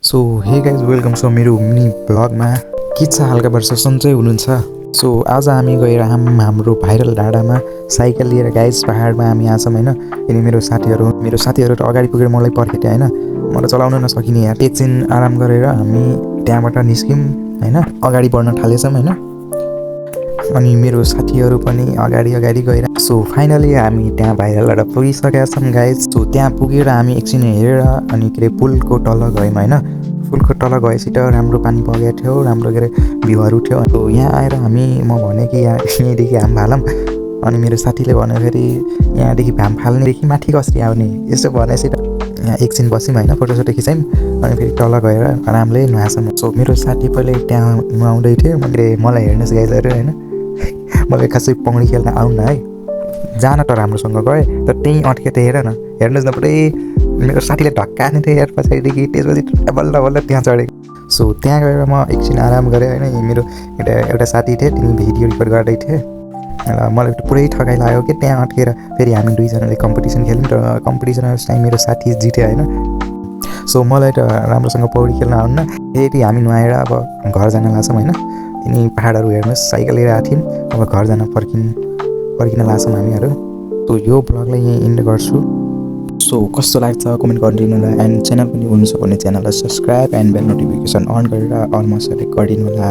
So hey guys welcome so मेरो mini ब्लगमा के छ हालका वर्ष सन्चै हुनुहुन्छ। सो आज हामी गएर हाम्रो भाइरल डाँडामा साइकल लिएर गाइज पहाडमा हामी आछौँ होइन। किन मेरो साथीहरू त अगाडि पुगेर मलाई पर्खेथे होइन, मलाई चलाउन नसकिने यार। एकछिन आराम गरेर हामी त्यहाँबाट निस्क्यौँ होइन, अगाडि बढ्न थालेछौँ होइन। अनि मेरो साथीहरू पनि अगाडि गएर सो फाइनली हामी त्यहाँ भाइरलबाट पुगिसकेका छौँ गाइज। सो त्यहाँ पुगेर हामी एकछिन हेरेर अनि के अरे पुलको तल गयौँ होइन। पुलको तल गएपछि त राम्रो पानी बगेको थियो, राम्रो के अरे भ्यूहरू थियो। सो यहाँ आएर म भने कि यहाँदेखि हाम फालौँ, अनि मेरो साथीले भन्यो फेरि यहाँदेखि हाम फाल्नेदेखि माथि कसरी आउने, यसो भनेपछि यहाँ एकछिन बस्यौँ होइन, फोटोसोटो खिच्यौँ। अनि फेरि तल गएर आरामले नुहाछौँ। सो मेरो साथी पहिले त्यहाँ नुहाउँदै थियो, मलाई हेर्नुहोस् गाइजहरू होइन। मलाई खासै पौडी खेल्न आउन है, जान त राम्रोसँग गएँ तर त्यहीँ अड्के त हेर न, हेर्नुहोस् न पुरै मेरो साथीले धक्का हान्ने थियो हेर पछाडिदेखि। त्यसपछि बल्ल त्यहाँ चढेको। सो त्यहाँ गएर म एकछिन आराम गरेँ होइन। मेरो एउटा साथी थियो, तिमी भिडियो रिकर्ड गर्दै थिएँ र मलाई पुरै ठगाइ लाग्यो कि त्यहाँ अड्केर। फेरि हामी दुईजनाले कम्पिटिसन खेल्यौँ र कम्पिटिसनमा चाहिँ मेरो साथी जित्यो होइन। सो मलाई त राम्रोसँग पौडी खेल्न आउन्न। फेरि हामी नुहाएर अब घर जान लाग्छौँ होइन। यिनी पहाडहरू हेर्नुहोस्, साइकल लिएर आएको थियौँ, अब घर जान फर्किन लाग्छौँ हामीहरू। सो यो ब्लगलाई यहीँ इन्ड गर्छु। सो कस्तो लाग्छ कमेन्ट गरिदिनु होला, एन्ड च्यानल पनि हुनुहुन्छ भने च्यानललाई subscribe and bell notification on गरेर अलमोस्ट सेलेक्ट गरिदिनु होला।